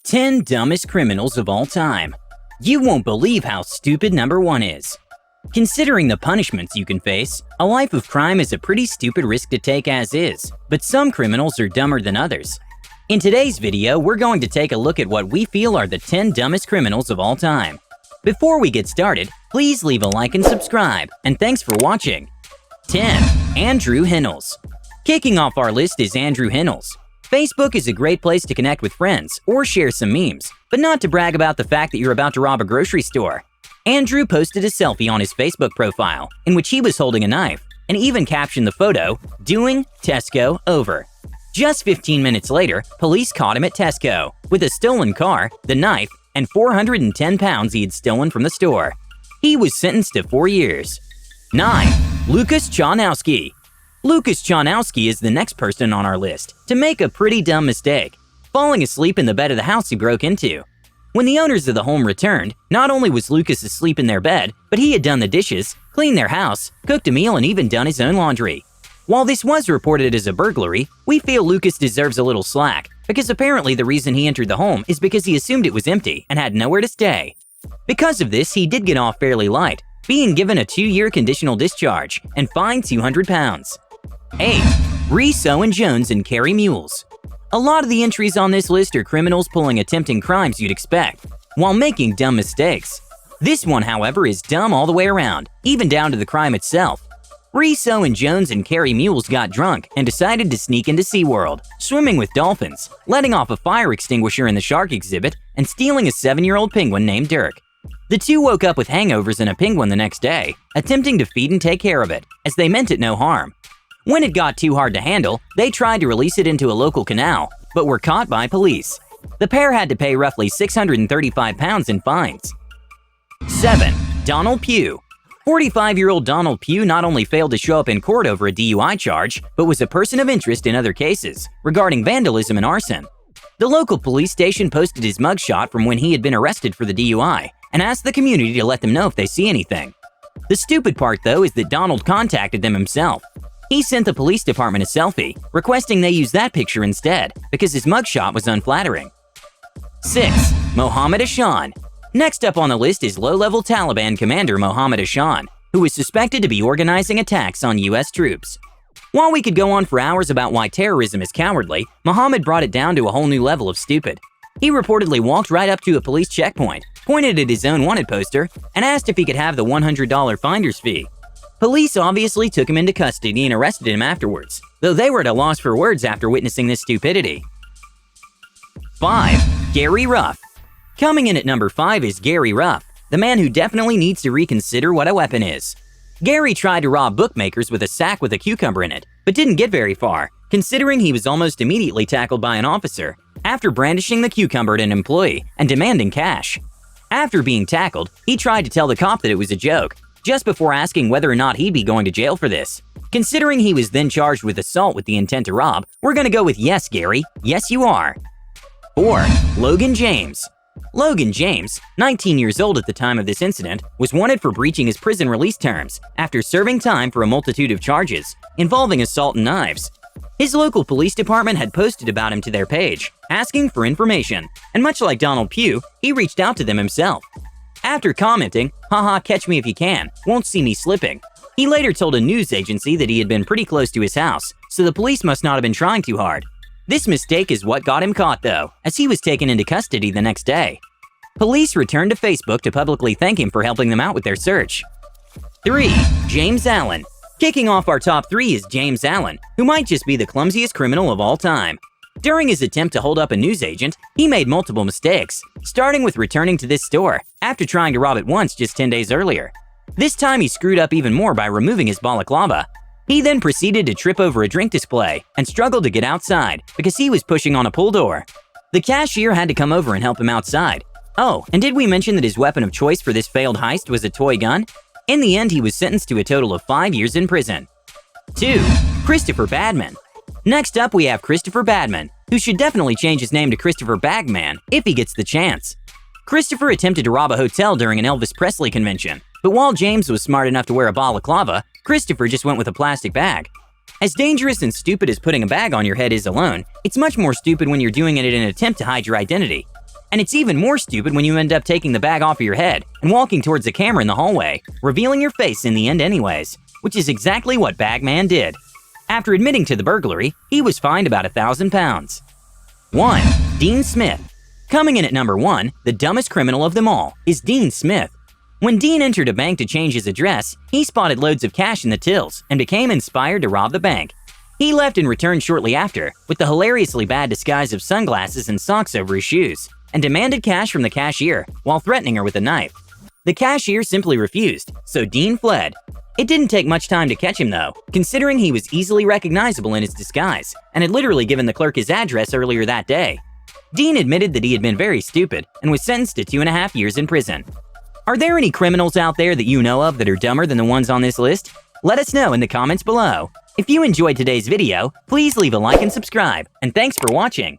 10 Dumbest Criminals of All Time. You won't believe how stupid number 1 is. Considering the punishments you can face, a life of crime is a pretty stupid risk to take as is, but some criminals are dumber than others. In today's video, we're going to take a look at what we feel are the 10 dumbest criminals of all time. Before we get started, please leave a like and subscribe, and thanks for watching. 10. Andrew Hennels. Kicking off our list is Andrew Hennels. Facebook is a great place to connect with friends or share some memes, but not to brag about the fact that you're about to rob a grocery store. Andrew posted a selfie on his Facebook profile in which he was holding a knife and even captioned the photo, "Doing Tesco over." Just 15 minutes later, police caught him at Tesco with a stolen car, the knife, and 410 pounds he had stolen from the store. He was sentenced to 4 years. 9. Lucas Chawnowski. Lucas Chawnowski is the next person on our list to make a pretty dumb mistake, falling asleep in the bed of the house he broke into. When the owners of the home returned, not only was Lucas asleep in their bed, but he had done the dishes, cleaned their house, cooked a meal, and even done his own laundry. While this was reported as a burglary, we feel Lucas deserves a little slack, because apparently the reason he entered the home is because he assumed it was empty and had nowhere to stay. Because of this, he did get off fairly light, being given a 2-year conditional discharge and fined 200 pounds. 8. Rhys Owen Jones and Carrie Mules. A lot of the entries on this list are criminals pulling attempting crimes you'd expect, while making dumb mistakes. This one, however, is dumb all the way around, even down to the crime itself. Rhys Owen Jones and Carrie Mules got drunk and decided to sneak into SeaWorld, swimming with dolphins, letting off a fire extinguisher in the shark exhibit, and stealing a 7-year-old penguin named Dirk. The two woke up with hangovers and a penguin the next day, attempting to feed and take care of it, as they meant it no harm. When it got too hard to handle, they tried to release it into a local canal, but were caught by police. The pair had to pay roughly 635 pounds in fines. 7. Donald Pugh. 45-year-old Donald Pugh not only failed to show up in court over a DUI charge, but was a person of interest in other cases regarding vandalism and arson. The local police station posted his mugshot from when he had been arrested for the DUI and asked the community to let them know if they see anything. The stupid part, though, is that Donald contacted them himself. He sent the police department a selfie, requesting they use that picture instead because his mugshot was unflattering. 6. Mohammed Ashan. Next up on the list is low-level Taliban commander Mohammed Ashan, who is suspected to be organizing attacks on U.S. troops. While we could go on for hours about why terrorism is cowardly, Mohammed brought it down to a whole new level of stupid. He reportedly walked right up to a police checkpoint, pointed at his own wanted poster, and asked if he could have the $100 finder's fee. Police obviously took him into custody and arrested him afterwards, though they were at a loss for words after witnessing this stupidity. 5. Gary Ruff. Coming in at number 5 is Gary Ruff, the man who definitely needs to reconsider what a weapon is. Gary tried to rob bookmakers with a sack with a cucumber in it, but didn't get very far, considering he was almost immediately tackled by an officer after brandishing the cucumber at an employee and demanding cash. After being tackled, he tried to tell the cop that it was a joke, just before asking whether or not he'd be going to jail for this. Considering he was then charged with assault with the intent to rob, we're gonna go with yes, Gary, yes you are. 4. Logan James. Logan James, 19 years old at the time of this incident, was wanted for breaching his prison release terms after serving time for a multitude of charges involving assault and knives. His local police department had posted about him to their page, asking for information, and much like Donald Pugh, he reached out to them himself. After commenting, "Haha, catch me if you can, won't see me slipping," he later told a news agency that he had been pretty close to his house, so the police must not have been trying too hard. This mistake is what got him caught, though, as he was taken into custody the next day. Police returned to Facebook to publicly thank him for helping them out with their search. 3. James Allen. Kicking off our top 3 is James Allen, who might just be the clumsiest criminal of all time. During his attempt to hold up a news agent, he made multiple mistakes, starting with returning to this store after trying to rob it once just 10 days earlier. This time he screwed up even more by removing his balaclava. He then proceeded to trip over a drink display and struggled to get outside because he was pushing on a pull door. The cashier had to come over and help him outside. Oh, and did we mention that his weapon of choice for this failed heist was a toy gun? In the end, he was sentenced to a total of 5 years in prison. 2. Christopher Badman. Next up, we have Christopher Badman, who should definitely change his name to Christopher Bagman if he gets the chance. Christopher attempted to rob a hotel during an Elvis Presley convention, but while James was smart enough to wear a balaclava, Christopher just went with a plastic bag. As dangerous and stupid as putting a bag on your head is alone, it's much more stupid when you're doing it in an attempt to hide your identity. And it's even more stupid when you end up taking the bag off of your head and walking towards the camera in the hallway, revealing your face in the end anyways, which is exactly what Bagman did. After admitting to the burglary, he was fined about £1,000. 1. Dean Smith. Coming in at number 1, the dumbest criminal of them all, is Dean Smith. When Dean entered a bank to change his address, he spotted loads of cash in the tills and became inspired to rob the bank. He left and returned shortly after, with the hilariously bad disguise of sunglasses and socks over his shoes, and demanded cash from the cashier while threatening her with a knife. The cashier simply refused, so Dean fled. It didn't take much time to catch him though, considering he was easily recognizable in his disguise and had literally given the clerk his address earlier that day. Dean admitted that he had been very stupid and was sentenced to 2.5 years in prison. Are there any criminals out there that you know of that are dumber than the ones on this list? Let us know in the comments below. If you enjoyed today's video, please leave a like and subscribe, and thanks for watching.